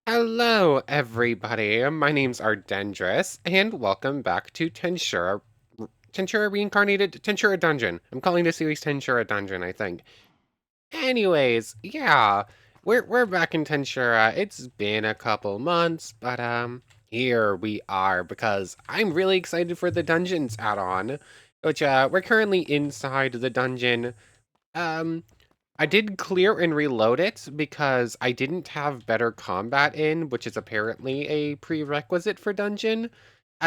Hello, everybody. My name's Ardendris, and welcome back to Tensura Reincarnated Tensura Dungeon. I'm calling this series Tensura Dungeon, I think. Anyways, yeah, we're back in Tensura. It's been a couple months, but here we are because I'm really excited for the Dungeons add-on, which we're currently inside the dungeon. Um, I did clear and reload it because I didn't have better combat in, which is apparently a prerequisite for dungeon.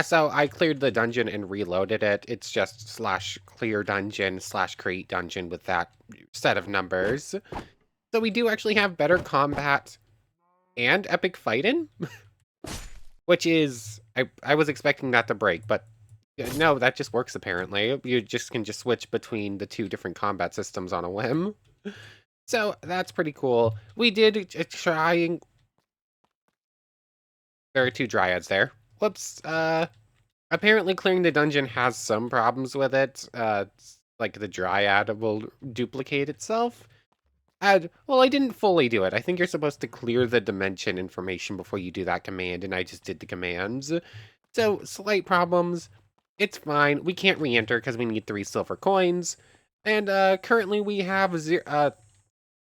So I cleared the dungeon and reloaded it. It's just slash clear dungeon slash create dungeon with that set of numbers. So we do actually have better combat and epic fighting, which is I was expecting that to break, but no, that just works apparently. You just can just switch between the two different combat systems on a whim. So that's pretty cool. We did try. There are two dryads there. Whoops. Apparently clearing the dungeon has some problems with it. Like the dryad will duplicate itself. Well, I didn't fully do it. I think you're supposed to clear the dimension information before you do that command, and I just did the commands. So slight problems. It's fine. We can't re-enter because we need 3 silver coins. And currently we have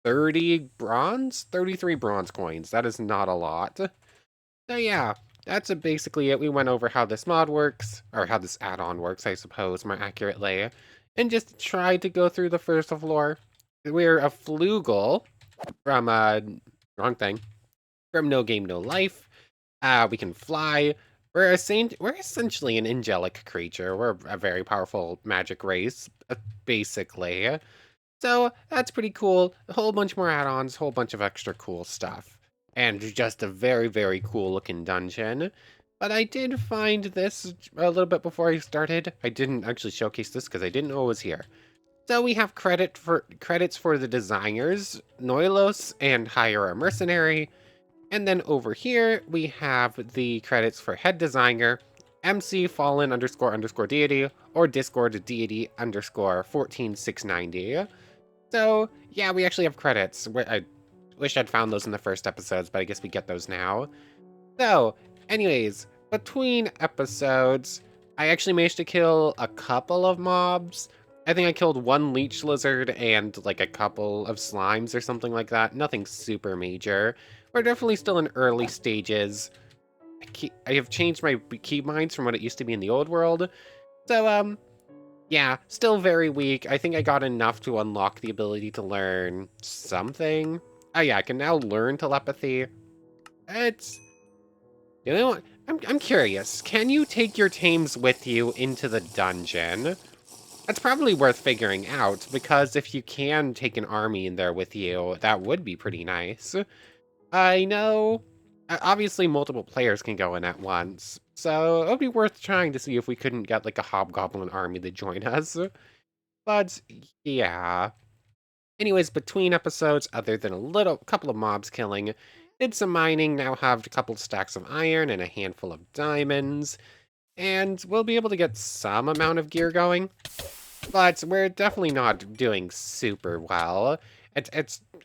30 bronze? 33 bronze coins. That is not a lot. So yeah, that's basically it. We went over how this mod works, or how this add-on works, I suppose, more accurately, and just tried to go through the first floor. We're a flugel from, wrong thing, from No Game, No Life. We can fly. We're essentially an angelic creature. We're a very powerful magic race, basically. So that's pretty cool. A whole bunch more add-ons, whole bunch of extra cool stuff. And just a very, very cool looking dungeon. But I did find this a little bit before I started. I didn't actually showcase this because I didn't know it was here. So we have credits for the designers, Noilos and Hire a Mercenary. And then over here we have the credits for head designer, MC Fallen __ deity, or Discord deity _ 14690. So, yeah, we actually have credits. I wish I'd found those in the first episodes, but I guess we get those now. So, anyways, between episodes, I actually managed to kill a couple of mobs. I think I killed 1 leech lizard and like a couple of slimes or something like that. Nothing super major. We're definitely still in early stages. I have changed my keybinds from what it used to be in the old world. So, yeah, still very weak. I think I got enough to unlock the ability to learn something. Oh yeah, I can now learn telepathy. It's... You know what? I'm curious. Can you take your tames with you into the dungeon? That's probably worth figuring out, because if you can take an army in there with you, that would be pretty nice. I know... Obviously, multiple players can go in at once, so it would be worth trying to see if we couldn't get, like, a hobgoblin army to join us. But, yeah. Anyways, between episodes, other than couple of mobs killing, did some mining, now have a couple stacks of iron and a handful of diamonds, and we'll be able to get some amount of gear going, but we're definitely not doing super well.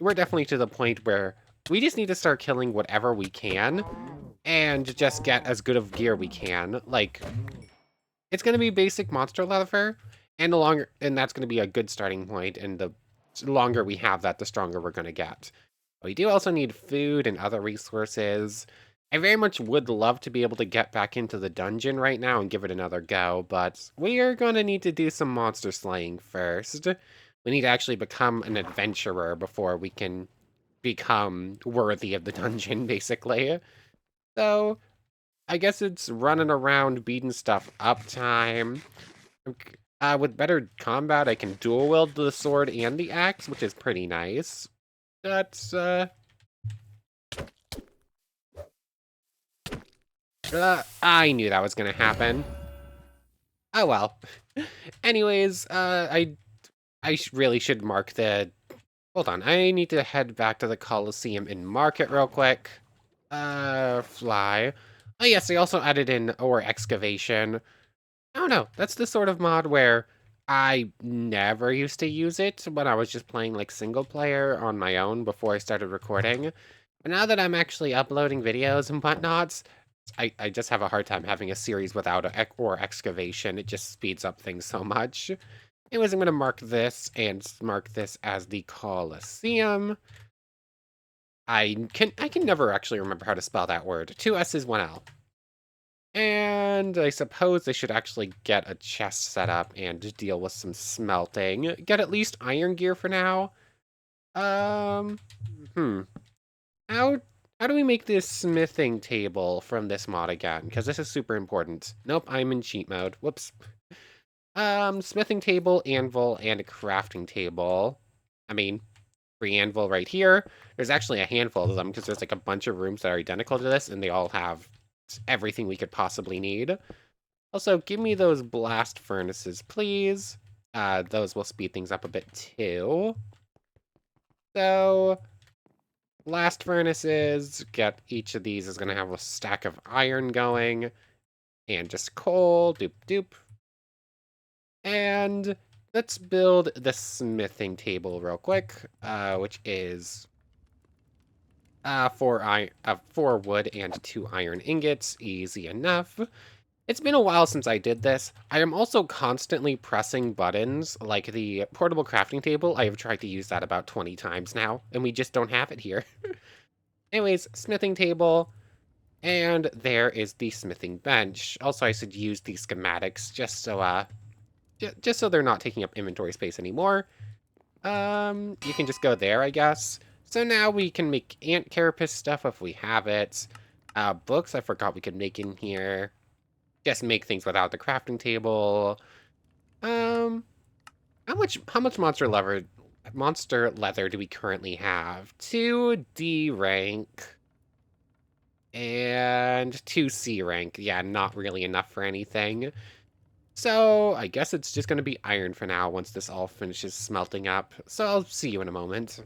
We're definitely to the point where we just need to start killing whatever we can, and just get as good of gear we can. Like, it's going to be basic monster leather, and that's going to be a good starting point, and the longer we have that, the stronger we're going to get. We do also need food and other resources. I very much would love to be able to get back into the dungeon right now and give it another go, but we are going to need to do some monster slaying first. We need to actually become an adventurer before we can become worthy of the dungeon, basically. So, I guess it's running around beating stuff up time. With better combat, I can dual wield the sword and the axe, which is pretty nice. That's, I knew that was gonna happen. Oh well. Anyways, I really should mark the... Hold on, I need to head back to the Colosseum and mark it real quick. Fly. Oh yes, I also added in ore excavation. I don't know, that's the sort of mod where I never used to use it when I was just playing like single player on my own before I started recording. But now that I'm actually uploading videos and whatnot, I just have a hard time having a series without or excavation. It just speeds up things so much. Anyways, I'm going to mark this and mark this as the Colosseum. I can never actually remember how to spell that word. 2 S's, 1 L. And I suppose I should actually get a chest set up and deal with some smelting. Get at least iron gear for now. Um, hmm. How how do we make this smithing table from this mod again? Because this is super important. Nope, I'm in cheat mode. Whoops. Smithing table, anvil, and a crafting table. I mean, free anvil right here. There's actually a handful of them because there's like a bunch of rooms that are identical to this, and they all have everything we could possibly need. Also, give me those blast furnaces, please. Those will speed things up a bit too. So, blast furnaces, get each of these is going to have a stack of iron going, and just coal, doop doop. And let's build the smithing table real quick, which is 4 wood and 2 iron ingots, easy enough. It's been a while since I did this. I am also constantly pressing buttons, like the portable crafting table. I have tried to use that about 20 times now, and we just don't have it here. Anyways, smithing table, and there is the smithing bench. Also, I should use these schematics just so they're not taking up inventory space anymore. You can just go there, I guess. So now we can make ant carapace stuff if we have it. Books I forgot we could make in here. Just make things without the crafting table. Um, how much monster leather do we currently have? 2 D rank and 2 C rank. Yeah, not really enough for anything. So I guess it's just gonna be iron for now once this all finishes smelting up. So I'll see you in a moment.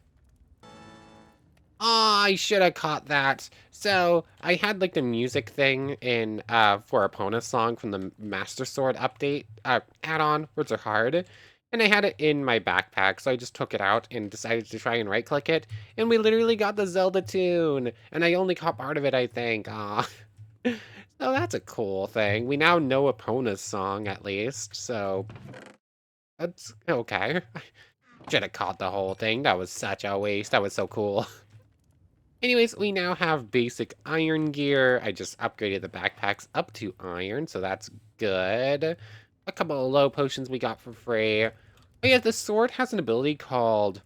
Oh, I should have caught that. So I had like the music thing in for Epona's song from the Master Sword update add-on. Words are hard. And I had it in my backpack, so I just took it out and decided to try and right click it. And we literally got the Zelda tune. And I only caught part of it, I think. Ah. So that's a cool thing. We now know Epona's song at least, so that's okay. Should have caught the whole thing. That was such a waste. That was so cool. Anyways, we now have basic iron gear. I just upgraded the backpacks up to iron, so that's good. A couple of low potions we got for free. Oh yeah, the sword has an ability called...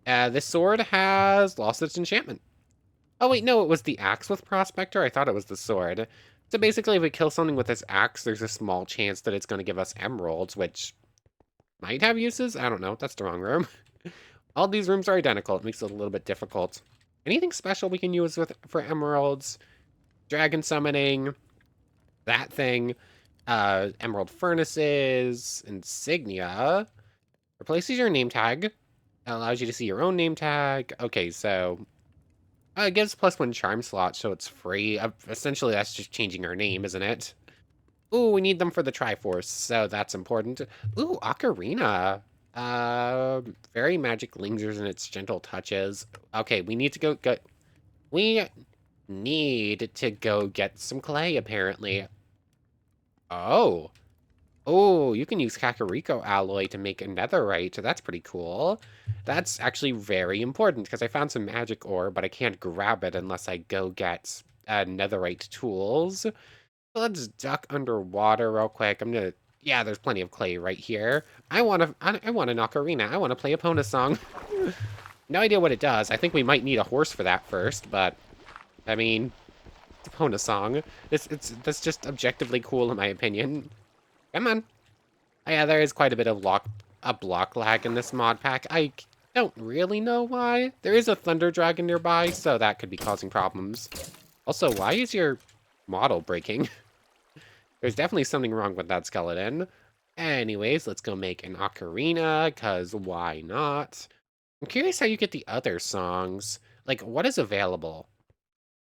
this sword has lost its enchantment. Oh wait, no, it was the axe with Prospector. I thought it was the sword. So basically, if we kill something with this axe, there's a small chance that it's going to give us emeralds, which might have uses. I don't know. That's the wrong room. All these rooms are identical. It makes it a little bit difficult. Anything special we can use for emeralds? Dragon summoning, that thing, emerald furnaces, insignia. Replaces your name tag. Allows you to see your own name tag. Okay, so it gives +1 charm slot, so it's free. Essentially, that's just changing our name, isn't it? Ooh, we need them for the Triforce, so that's important. Ooh, Ocarina. Very magic lingers in its gentle touches. Okay, we need to go get... We need to go get some clay, apparently. Oh. Oh, you can use Kakariko alloy to make a netherite. That's pretty cool. That's actually very important, because I found some magic ore, but I can't grab it unless I go get netherite tools. So let's duck underwater real quick. I'm gonna... Yeah, there's plenty of clay right here. I want an ocarina. I want to play a Epona song. No idea what it does. I think we might need a horse for that first, but... I mean... It's a Epona song. That's just objectively cool in my opinion. Come on. Oh, yeah, there is quite a bit of block lag in this mod pack. I don't really know why. There is a thunder dragon nearby, so that could be causing problems. Also, why is your model breaking? There's definitely something wrong with that skeleton. Anyways, let's go make an ocarina, because why not? I'm curious how you get the other songs. Like, what is available?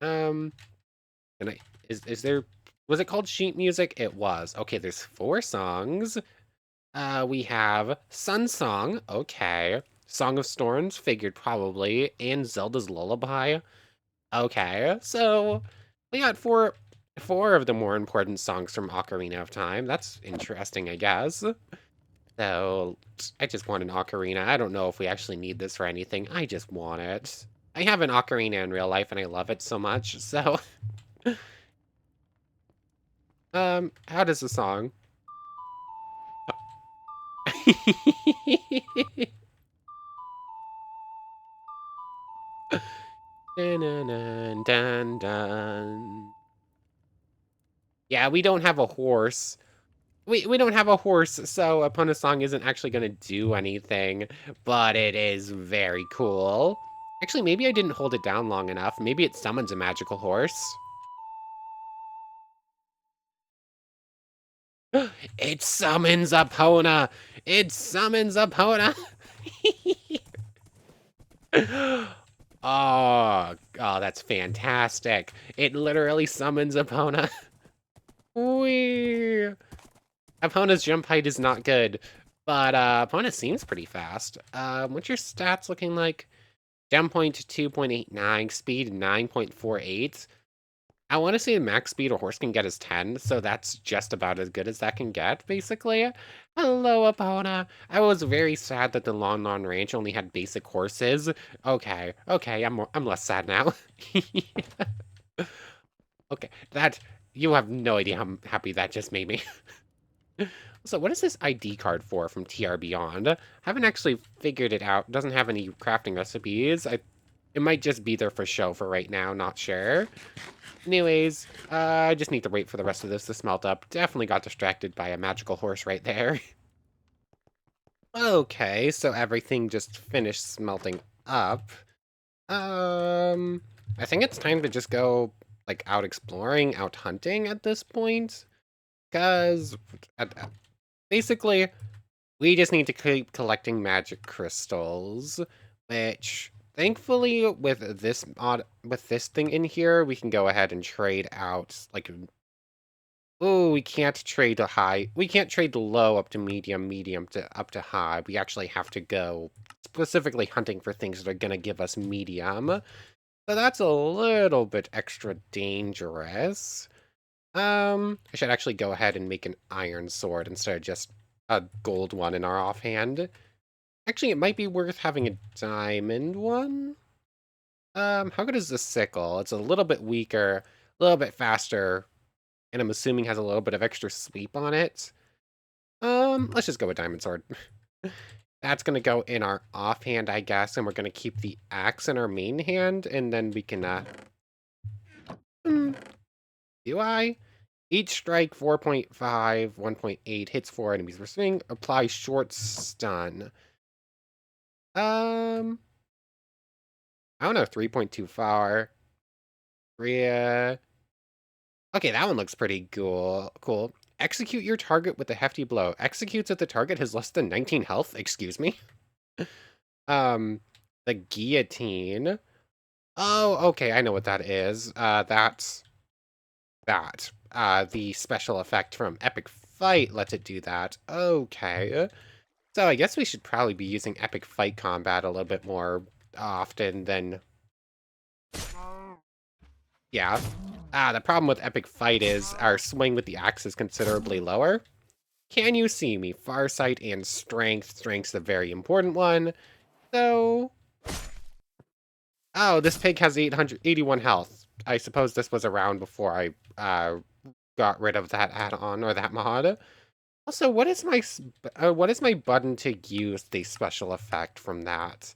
And is there... Was it called sheet music? It was. Okay, there's 4 songs. We have Sun Song. Okay. Song of Storms, figured probably, and Zelda's Lullaby. Okay, so we got four of the more important songs from Ocarina of Time. That's interesting, I guess. So, I just want an ocarina. I don't know if we actually need this for anything. I just want it. I have an ocarina in real life and I love it so much. So, how does the song? Dun, dun, dun, dun, dun. Yeah, we don't have a horse. We don't have a horse, so Epona song isn't actually gonna do anything, but it is very cool. Actually, maybe I didn't hold it down long enough. Maybe it summons a magical horse. It summons Epona! It summons Epona! Oh, oh, that's fantastic. It literally summons Epona. Whee! Epona's jump height is not good, but Epona seems pretty fast. What's your stats looking like? Jump point 2.89, speed 9.48. I want to say the max speed a horse can get is 10, so that's just about as good as that can get, basically. Hello, Epona. I was very sad that the Lon Lon Ranch only had basic horses. Okay, okay, I'm less sad now. Okay, you have no idea how happy that just made me. So what is this ID card for from TR Beyond? I haven't actually figured it out. It doesn't have any crafting recipes. It might just be there for show for right now, not sure. Anyways, I just need to wait for the rest of this to smelt up. Definitely got distracted by a magical horse right there. Okay, so everything just finished smelting up. I think it's time to just go, like, out exploring, out hunting at this point. Because, basically, we just need to keep collecting magic crystals, which thankfully with this thing in here, we can go ahead and trade out like oh, we can't trade the high. We can't trade the low up to medium, medium to up to high. We actually have to go specifically hunting for things that are going to give us medium. So that's a little bit extra dangerous. I should actually go ahead and make an iron sword instead of just a gold one in our offhand. Actually, it might be worth having a diamond one. How good is the sickle? It's a little bit weaker, a little bit faster, and I'm assuming has a little bit of extra sweep on it. Let's just go with diamond sword. That's gonna go in our offhand, I guess, and we're gonna keep the axe in our main hand, and then we can, do I? Each strike 4.5, 1.8, hits 4 enemies per swing, apply short stun. I don't know, 3.24. Yeah. Okay, that one looks pretty cool. Execute your target with a hefty blow. Executes if the target has less than 19 health. Excuse me. Um, the guillotine. Oh, okay, I know what that is. That's that. The special effect from Epic Fight lets it do that. Okay. So I guess we should probably be using Epic Fight combat a little bit more often than... Yeah. The problem with Epic Fight is our swing with the axe is considerably lower. Can you see me? Farsight and Strength. Strength's a very important one. So... Oh, this pig has 881 health. I suppose this was around before I got rid of that add-on or that mod. Also, what is my button to use the special effect from that?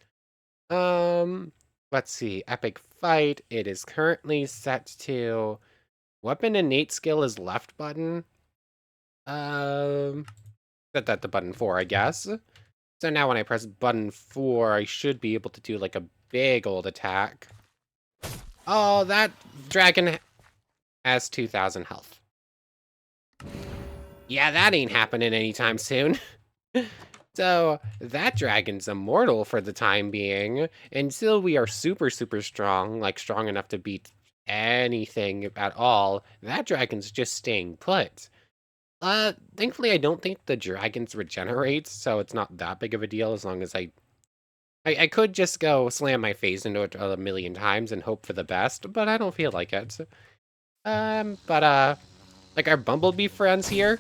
Let's see. Epic Fight. It is currently set to weapon innate skill is left button. Set that to button 4, I guess. So now when I press button 4, I should be able to do like a big old attack. Oh, that dragon has 2,000 health. Yeah, that ain't happening anytime soon. So, that dragon's immortal for the time being, until we are super, super strong, like strong enough to beat anything at all. That dragon's just staying put. Thankfully, I don't think the dragons regenerate, so it's not that big of a deal as long as I I could just go slam my face into it a million times and hope for the best, but I don't feel like it. Like our bumblebee friends here,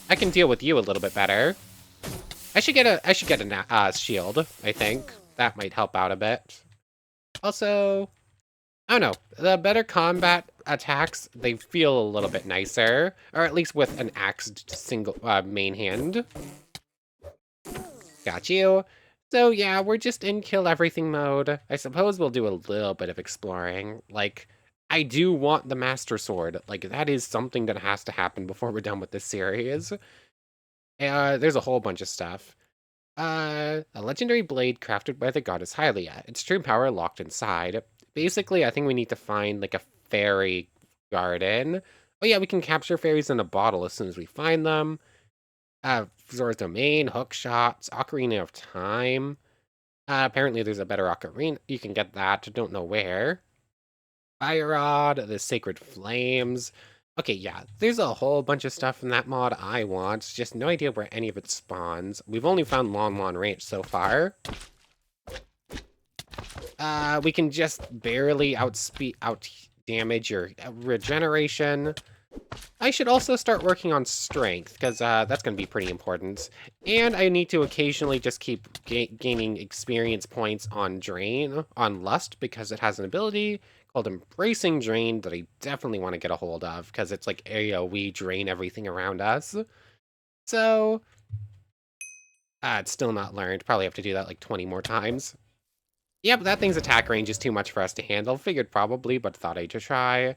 I can deal with you a little bit better. I should get a shield, I think. That might help out a bit. Also, I don't know, the better combat attacks, they feel a little bit nicer, or at least with an axed single main hand. Got you. So yeah, we're just in kill everything mode. I suppose we'll do a little bit of exploring. Like, I do want the Master Sword. Like, that is something that has to happen before we're done with this series. There's a whole bunch of stuff. A legendary blade crafted by the goddess Hylia. Its true power locked inside. Basically, I think we need to find, like, a fairy garden. Oh yeah, we can capture fairies in a bottle as soon as we find them. Zora's Domain, hook shots, Ocarina of Time. Apparently there's a better ocarina. You can get that. Don't know where. Fire Rod, the Sacred Flames. Okay, yeah, there's a whole bunch of stuff in that mod I want. Just no idea where any of it spawns. We've only found Lon Lon Ranch so far. We can just barely out damage your regeneration. I should also start working on strength, because that's going to be pretty important. And I need to occasionally just keep gaining experience points on Drain, on Lust, because it has an ability called Embracing Drain that I definitely want to get a hold of, because it's like AoE drain everything around us. So, it's still not learned. Probably have to do that like 20 more times. Yep, that thing's attack range is too much for us to handle. Figured probably, but thought I'd just try.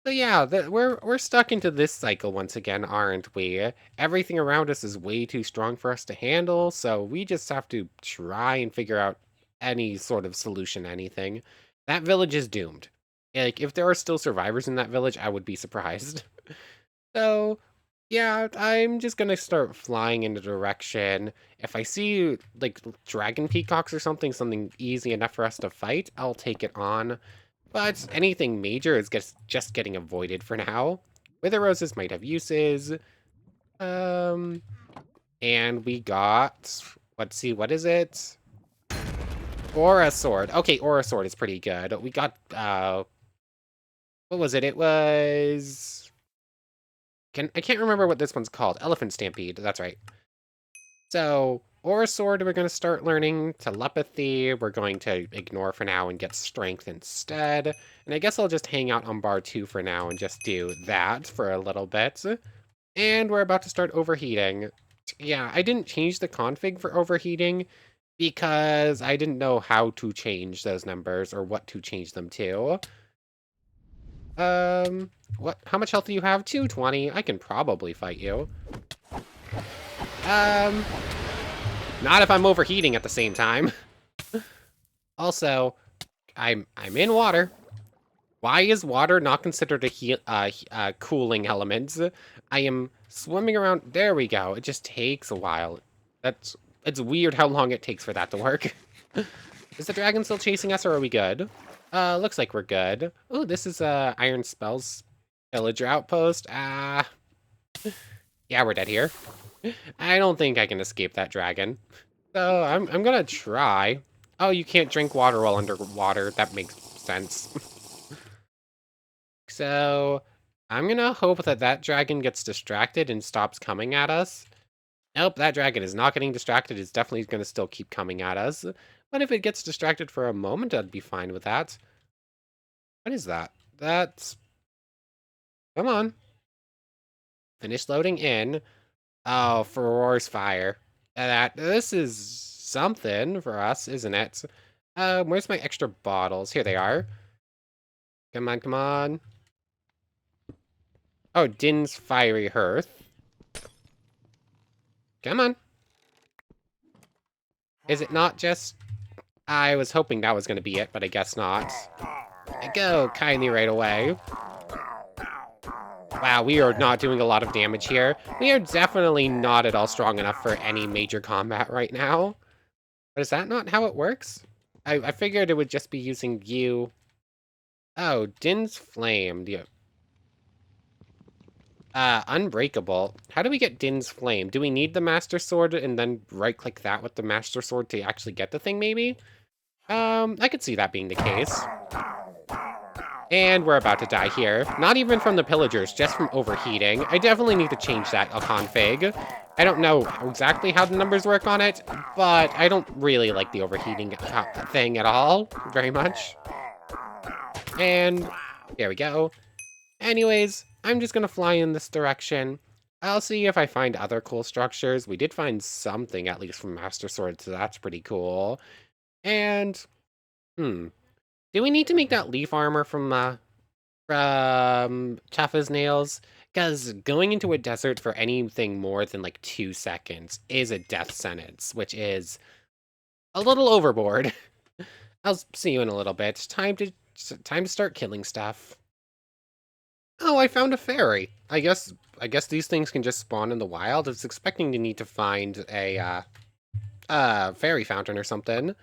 So yeah, we're stuck into this cycle once again, aren't we? Everything around us is way too strong for us to handle, so we just have to try and figure out any sort of solution, anything. That village is doomed. Like, if there are still survivors in that village, I would be surprised. So, yeah, I'm just gonna start flying in the direction. If I see, like, dragon peacocks or something, something easy enough for us to fight, I'll take it on. But anything major is just getting avoided for now. Wither roses might have uses. Um, and we got, let's see, what is it? Aura sword. Okay, aura sword is pretty good. We got, what was it? It was, I can't remember what this one's called. Elephant Stampede, that's right. So, aura sword, we're going to start learning. Telepathy, we're going to ignore for now and get strength instead. And I guess I'll just hang out on bar 2 for now and just do that for a little bit. And we're about to start overheating. Yeah, I didn't change the config for overheating because I didn't know how to change those numbers or what to change them to. How much health do you have? 220. I can probably fight you. Not if I'm overheating at the same time. Also, I'm in water. Why is water not considered a cooling element? I am swimming around. There we go. It just takes a while. It's weird how long it takes for that to work. Is the dragon still chasing us, or are we good? Looks like we're good. Oh, this is Iron Spells Villager Outpost. Yeah, we're dead here. I don't think I can escape that dragon. So I'm gonna try. Oh, you can't drink water while underwater. That makes sense. So I'm gonna hope that that dragon gets distracted and stops coming at us. Nope, that dragon is not getting distracted. It's definitely gonna still keep coming at us. But if it gets distracted for a moment, I'd be fine with that. What is that? That's... Come on. Finish loading in. Oh, Furor's Fire. This is something for us, isn't it? Where's my extra bottles? Here they are. Come on, come on. Oh, Din's Fiery Hearth. Come on. Is it not just... I was hoping that was going to be it, but I guess not. Go kindly right away. Wow, we are not doing a lot of damage here. We are definitely not at all strong enough for any major combat right now. But is that not how it works? I figured it would just be using you. Oh, Din's Flame. Unbreakable. How do we get Din's Flame? Do we need the Master Sword and then right-click that with the Master Sword to actually get the thing, maybe? I could see that being the case. And we're about to die here. Not even from the pillagers, just from overheating. I definitely need to change that config. I don't know exactly how the numbers work on it, but I don't really like the overheating thing at all, very much. And there we go. Anyways, I'm just gonna fly in this direction. I'll see if I find other cool structures. We did find something, at least from Master Sword, so that's pretty cool. And, do we need to make that leaf armor from tough as nails? Because going into a desert for anything more than like 2 seconds is a death sentence, which is a little overboard. I'll see you in a little bit. Time to start killing stuff. Oh, I found a fairy. I guess these things can just spawn in the wild. I was expecting to need to find a fairy fountain or something.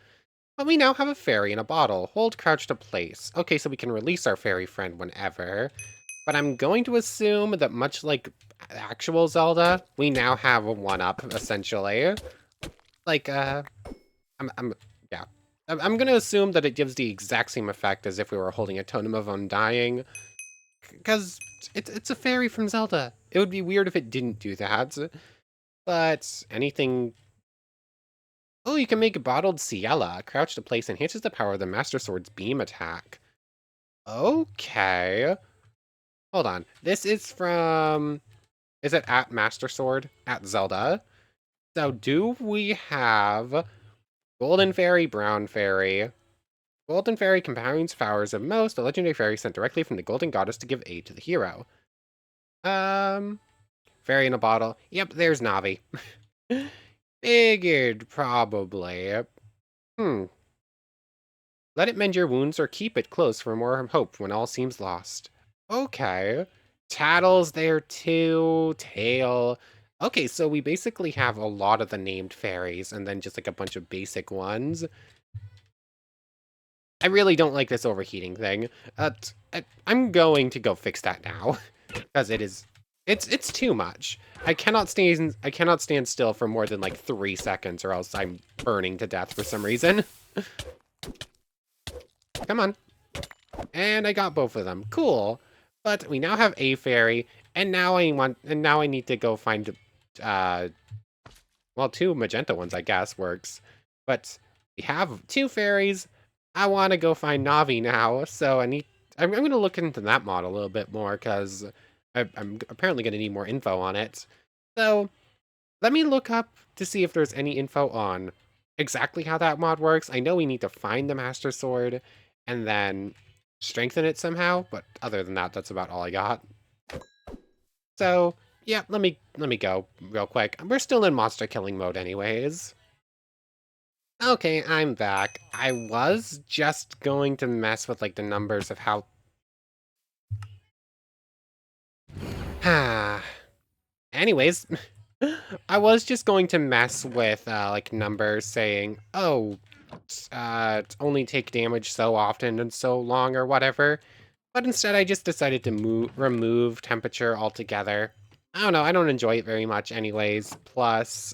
But we now have a fairy in a bottle. Hold crouch to place. Okay, so we can release our fairy friend whenever. But I'm going to assume that much like actual Zelda, we now have a 1-up, essentially. Like, yeah. I'm gonna assume that it gives the exact same effect as if we were holding a Totem of Undying. Because it's a fairy from Zelda. It would be weird if it didn't do that. But anything... Oh, you can make a bottled Ciela. Crouch to place enhances the power of the Master Sword's beam attack. Okay. Hold on. This is from... Is it at Master Sword? At Zelda? So do we have Golden Fairy, Brown Fairy? Golden Fairy combines powers of most, a legendary fairy sent directly from the Golden Goddess to give aid to the hero. Fairy in a bottle. Yep, there's Navi. Figured, probably. Let it mend your wounds or keep it close for more hope when all seems lost. Okay. Tattle's there too. Tail. Okay, so we basically have a lot of the named fairies and then just like a bunch of basic ones. I really don't like this overheating thing. I'm going to go fix that now because it's too much. I cannot stand still for more than like 3 seconds or else I'm burning to death for some reason. Come on. And I got both of them. Cool. But we now have a fairy, and now I need to go find well, 2 magenta ones, I guess, works. But we have 2 fairies. I want to go find Navi now, so I'm going to look into that mod a little bit more, because I'm apparently going to need more info on it. So, let me look up to see if there's any info on exactly how that mod works. I know we need to find the Master Sword, and then strengthen it somehow, but other than that, that's about all I got. So, yeah, let me go real quick. We're still in monster killing mode anyways. Okay, I'm back. I was just going to mess with, like, the numbers of how... Anyways, I was just going to mess with, like, numbers saying, oh, only take damage so often and so long or whatever. But instead, I just decided to remove temperature altogether. I don't know, I don't enjoy it very much anyways. Plus,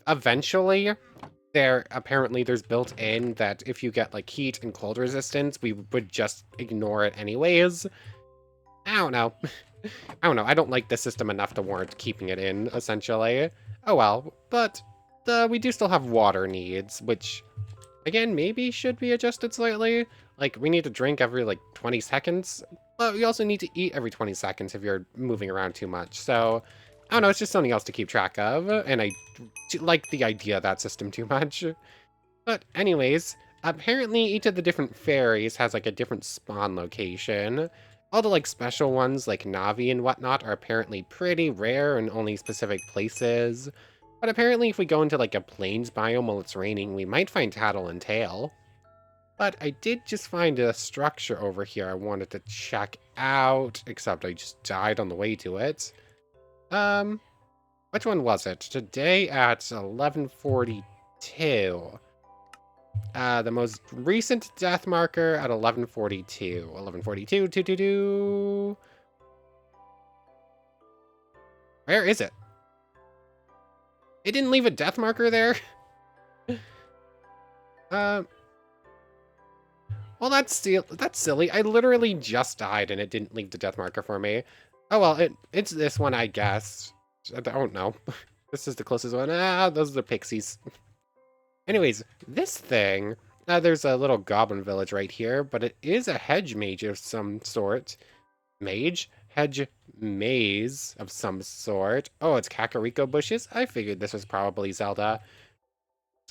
eventually, there's built in that if you get like heat and cold resistance, we would just ignore it anyways. I don't know. I don't like the system enough to warrant keeping it in, essentially. Oh well, but we do still have water needs, which, again, maybe should be adjusted slightly. Like, we need to drink every, like, 20 seconds, but we also need to eat every 20 seconds if you're moving around too much. So, I don't know, it's just something else to keep track of, and I like the idea of that system too much. But anyways, apparently each of the different fairies has, like, a different spawn location. All the, like, special ones, like Navi and whatnot, are apparently pretty rare in only specific places. But apparently if we go into, like, a plains biome while it's raining, we might find Tattle and Tail. But I did just find a structure over here I wanted to check out, except I just died on the way to it. Which one was it? Today at 11:42. The most recent death marker at 1142. 1142, 222. Where is it? It didn't leave a death marker there? Uh, well, that's silly. I literally just died and it didn't leave the death marker for me. Oh, well, it's this one, I guess. I don't know. This is the closest one. Ah, those are the pixies. Anyways, this thing, there's a little goblin village right here, but it is a hedge mage of some sort. Mage? Hedge maze of some sort. Oh, it's Kakariko bushes? I figured this was probably Zelda.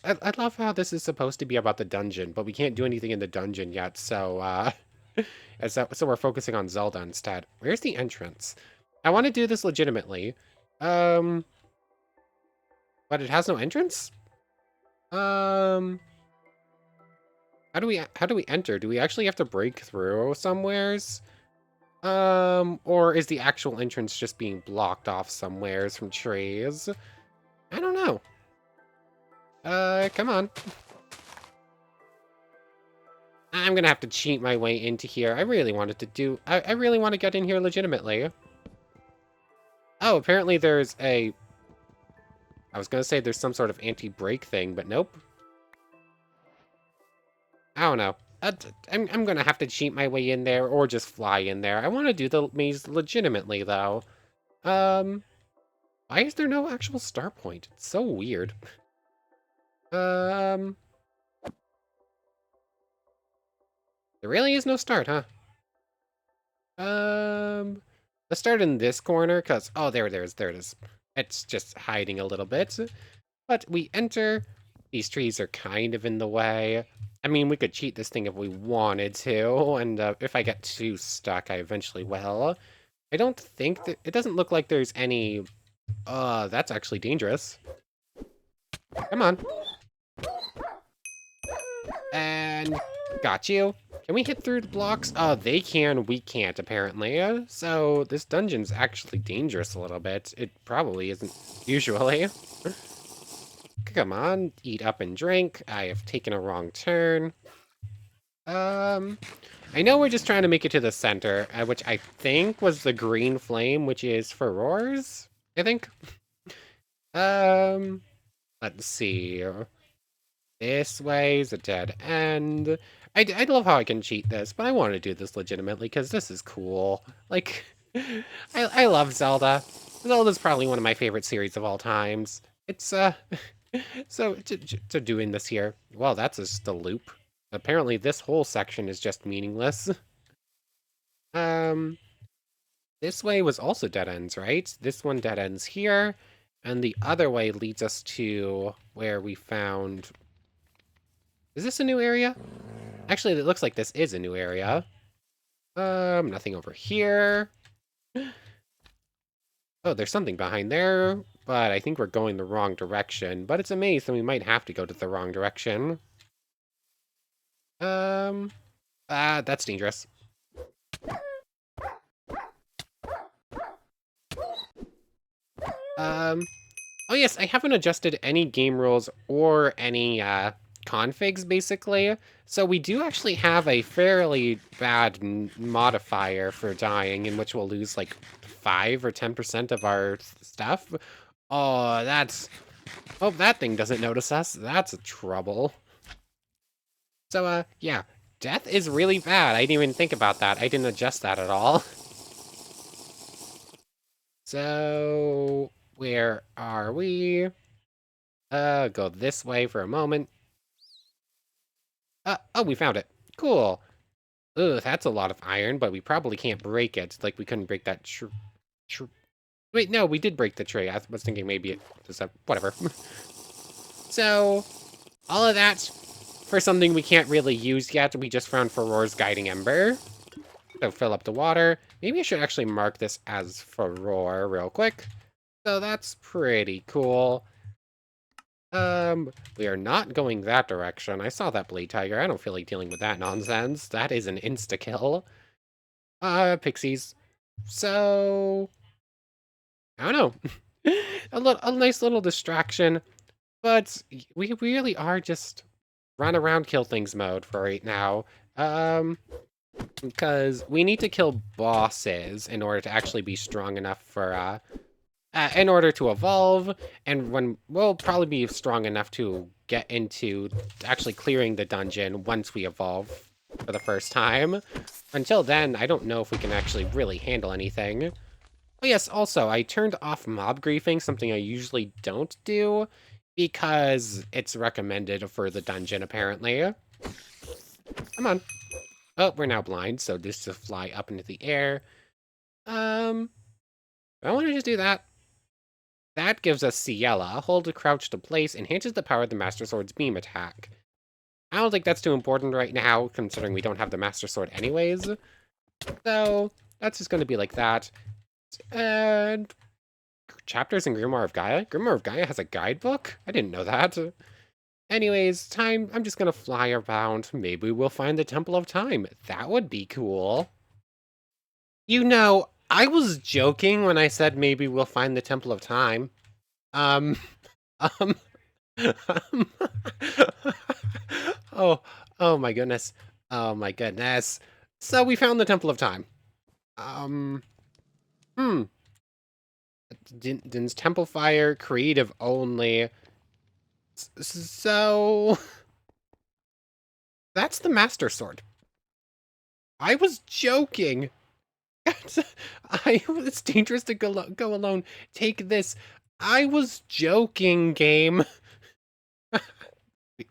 I love how this is supposed to be about the dungeon, but we can't do anything in the dungeon yet, so, so we're focusing on Zelda instead. Where's the entrance? I want to do this legitimately. But it has no entrance? Um, how do we enter? Do we actually have to break through somewheres? Or is the actual entrance just being blocked off somewheres from trees? I don't know. Come on. I'm gonna have to cheat my way into here. I really wanted to do... I really want to get in here legitimately. Oh, apparently there's a... I was gonna say there's some sort of anti-break thing, but nope. I don't know. I'm gonna have to cheat my way in there or just fly in there. I want to do the maze legitimately, though. Why is there no actual start point? It's so weird. There really is no start, huh? Let's start in this corner, because... Oh, there it is. It's just hiding a little bit. But we enter. These trees are kind of in the way. I mean, we could cheat this thing if we wanted to, and if I get too stuck, I eventually will. I don't think that... It doesn't look like there's any... that's actually dangerous. Come on. And... Got you. Can we hit through the blocks? Oh, they can. We can't, apparently. So this dungeon's actually dangerous a little bit. It probably isn't usually. Come on, eat up and drink. I have taken a wrong turn. I know we're just trying to make it to the center, which I think was the green flame, which is Furor's, I think. Let's see. This way's a dead end. I love how I can cheat this, but I want to do this legitimately because this is cool. Like, I love Zelda. Zelda's probably one of my favorite series of all times. It's, so to doing this here. Well, that's just a loop. Apparently this whole section is just meaningless. This way was also dead ends, right? This one dead ends here, and the other way leads us to where we found... Is this a new area? Actually, it looks like this is a new area. Nothing over here. Oh, there's something behind there, but I think we're going the wrong direction. But it's a maze, and we might have to go to the wrong direction. That's dangerous. Oh yes, I haven't adjusted any game rules or any, configs, basically. So we do actually have a fairly bad modifier for dying, in which we'll lose, like, 5 or 10% of our stuff. Oh, that's... Hope that thing doesn't notice us. That's a trouble. So, yeah. Death is really bad. I didn't even think about that. I didn't adjust that at all. So... Where are we? Go this way for a moment. Oh, we found it. Cool. Ugh, that's a lot of iron, but we probably can't break it. Like, we couldn't break that Wait, no, we did break the tree. I was thinking maybe it was a... Whatever. So, all of that for something we can't really use yet. We just found Furor's Guiding Ember. So, fill up the water. Maybe I should actually mark this as Furor real quick. So, that's pretty cool. We are not going that direction. I saw that Blade Tiger. I don't feel like dealing with that nonsense. That is an insta-kill. Pixies. So... I don't know. A nice little distraction. But we really are just run around, kill things mode for right now. Because we need to kill bosses in order to actually be strong enough for, in order to evolve, and when we'll probably be strong enough to get into actually clearing the dungeon once we evolve for the first time. Until then, I don't know if we can actually really handle anything. Oh yes, also, I turned off mob griefing, something I usually don't do, because it's recommended for the dungeon, apparently. Come on. Oh, we're now blind, so this to fly up into the air. I want to just do that. That gives us Ciela. Hold to crouch to place, enhances the power of the Master Sword's beam attack. I don't think that's too important right now, considering we don't have the Master Sword anyways. So, that's just going to be like that. And chapters in Grimoire of Gaia? Grimoire of Gaia has a guidebook? I didn't know that. Anyways, time, I'm just going to fly around. Maybe we'll find the Temple of Time. That would be cool. You know, I was joking when I said maybe we'll find the Temple of Time. Um, um, um, oh, oh my goodness. Oh my goodness. So we found the Temple of Time. Um, hmm. Din's Temple Fire, creative only. So that's the Master Sword. I was joking. It's dangerous to go alone. Take this. I was joking, game.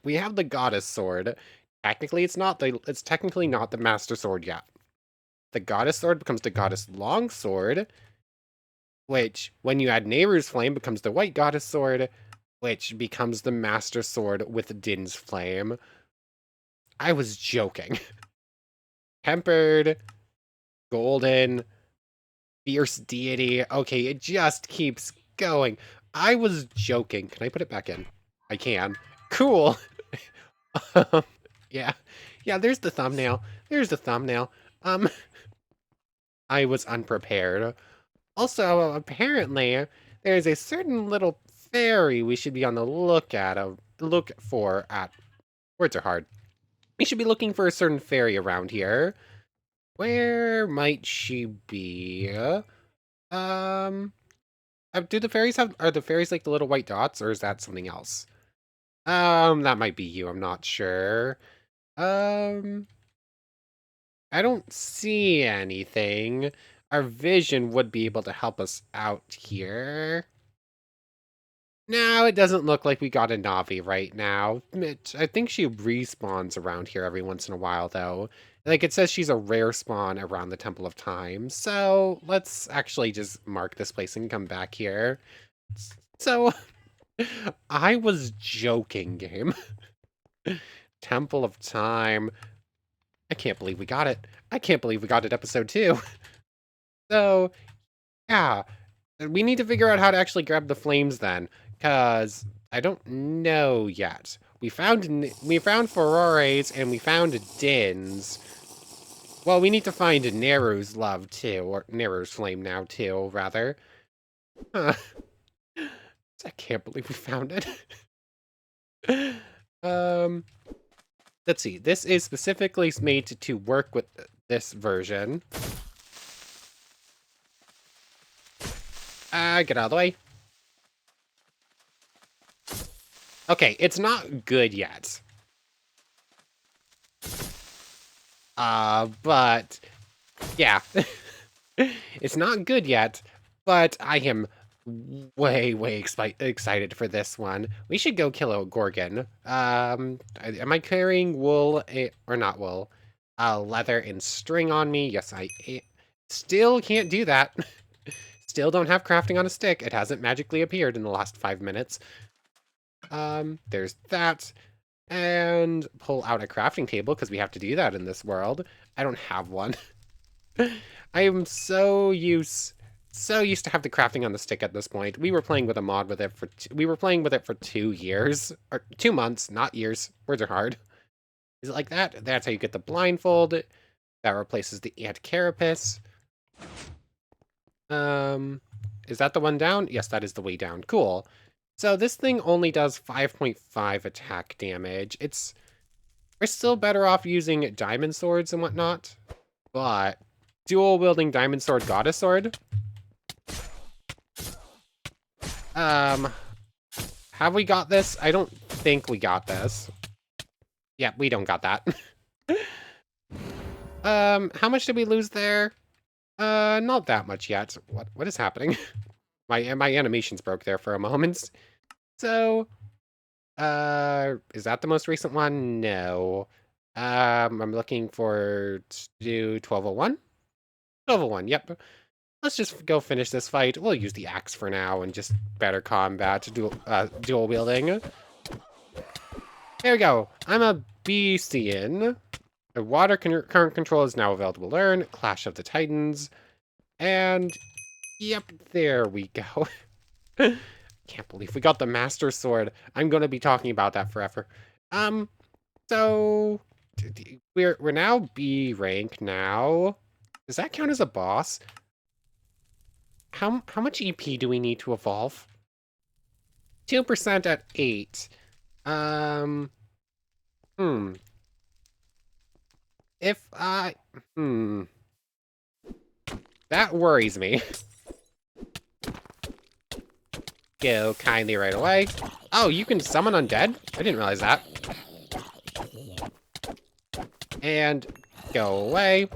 We have the Goddess Sword. Technically, it's technically not the Master Sword yet. The Goddess Sword becomes the Goddess Longsword, which, when you add Nehru's Flame, becomes the White Goddess Sword, which becomes the Master Sword with Din's Flame. I was joking. Tempered, golden, fierce deity. Okay, it just keeps going. I was joking. Can I put it back in? I can. Cool. Yeah. Yeah, there's the thumbnail. There's the thumbnail. I was unprepared. Also, apparently, there's a certain little fairy we should be on the look for at. Words are hard. We should be looking for a certain fairy around here. Where might she be? Do the fairies are the fairies like the little white dots, or is that something else? That might be you, I'm not sure. Um, I don't see anything. Our vision would be able to help us out here. No, it doesn't look like we got a Navi right now. I think she respawns around here every once in a while, though. Like, it says she's a rare spawn around the Temple of Time. So, let's actually just mark this place and come back here. So, I was joking, game. Temple of Time. I can't believe we got it. I can't believe we got it episode 2. So, yeah. We need to figure out how to actually grab the flames then, because I don't know yet. We found Furores and we found Din's. Well, we need to find Neru's love too, or Neru's flame now too, rather. Huh. I can't believe we found it. Let's see. This is specifically made to work with this version. Get out of the way. Okay, it's not good yet. But yeah. It's not good yet, but I am way excited for this one. We should go kill a Gorgon. Am I carrying wool or not wool? Leather and string on me. Yes, I still can't do that. Still don't have crafting on a stick. It hasn't magically appeared in the last 5 minutes. There's that. And pull out a crafting table, because we have to do that in this world. I don't have one. I am so used to have the crafting on the stick at this point. We were playing with a mod with it for 2 years. Or 2 months, not years. Words are hard. Is it like that? That's how you get the blindfold. That replaces the ant carapace. Is that the one down? Yes, that is the way down. Cool. So this thing only does 5.5 attack damage. It's we're still better off using diamond swords and whatnot. But dual-wielding diamond sword, goddess sword. Have we got this? I don't think we got this. Yeah, we don't got that. How much did we lose there? Not that much yet. What is happening? My animations broke there for a moment. So, is that the most recent one? No. I'm looking for to do 1201. 1201. Yep. Let's just go finish this fight. We'll use the axe for now and just better combat dual wielding. There we go. I'm a Beastian. The water current control is now available to learn. Clash of the Titans. And yep, there we go. Can't believe we got the Master Sword. I'm going to be talking about that forever. So we're now B rank now. Does that count as a boss? How much EP do we need to evolve? 2% at 8. If I... That worries me. Go kindly right away. Oh, you can summon undead? I didn't realize that. And go away.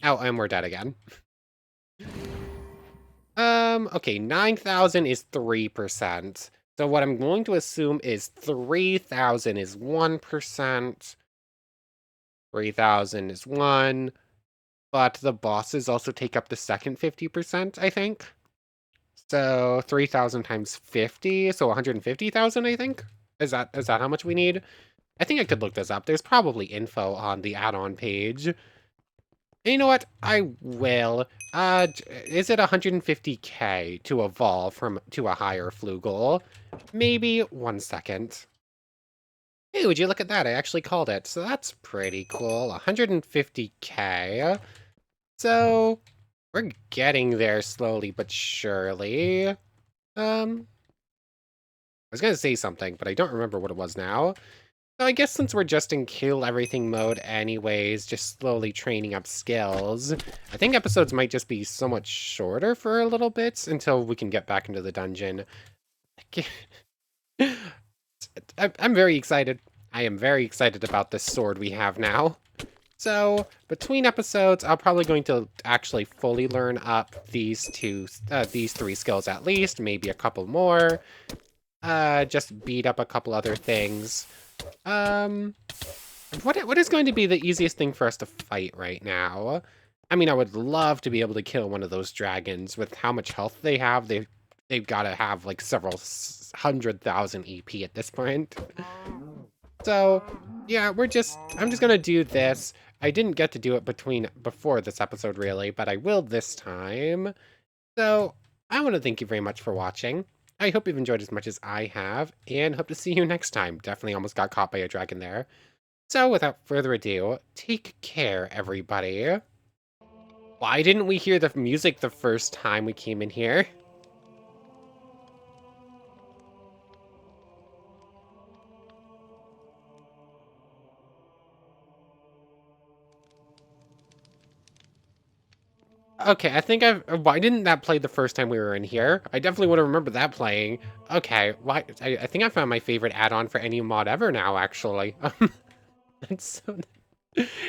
Oh, and we're dead again. Okay, 9,000 is 3%. So what I'm going to assume is 3,000 is 1%. 3,000 is 1. But the bosses also take up the second 50%, I think. So 3,000 times 50, so 150,000, I think? Is that how much we need? I think I could look this up. There's probably info on the add-on page. And you know what? I will. Is it 150k to evolve to a higher flugel? Maybe 1 second. Hey, would you look at that? I actually called it. So that's pretty cool. 150k. So we're getting there slowly but surely. I was gonna say something, but I don't remember what it was now. So I guess since we're just in kill everything mode anyways, just slowly training up skills, I think episodes might just be so much shorter for a little bit until we can get back into the dungeon. I'm very excited. I am very excited about this sword we have now. So, between episodes, I'm probably going to actually fully learn up these 3 skills at least, maybe a couple more. Just beat up a couple other things. What is going to be the easiest thing for us to fight right now? I mean, I would love to be able to kill one of those dragons. With how much health they have, they've got to have like several 100,000 EP at this point. So, yeah, I'm just gonna do this. I didn't get to do it before this episode, really, but I will this time. So, I want to thank you very much for watching. I hope you've enjoyed as much as I have, and hope to see you next time. Definitely almost got caught by a dragon there. So, without further ado, take care, everybody. Why didn't we hear the music the first time we came in here? Okay, I think why didn't that play the first time we were in here? I definitely would have remembered that playing. Okay, why? I think I found my favorite add-on for any mod ever now, actually. That's so...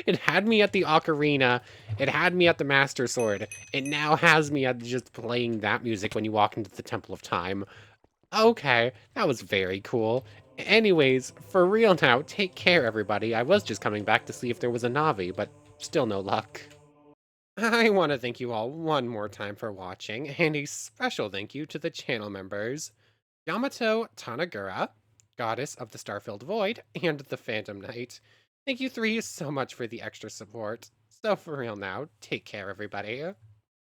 It had me at the ocarina. It had me at the Master Sword. It now has me at just playing that music when you walk into the Temple of Time. Okay, that was very cool. Anyways, for real now, take care, everybody. I was just coming back to see if there was a Navi, but still no luck. I want to thank you all one more time for watching, and a special thank you to the channel members, Yamato Tanagura, Goddess of the Starfilled Void, and the Phantom Knight. Thank you 3 so much for the extra support. So for real now, take care everybody.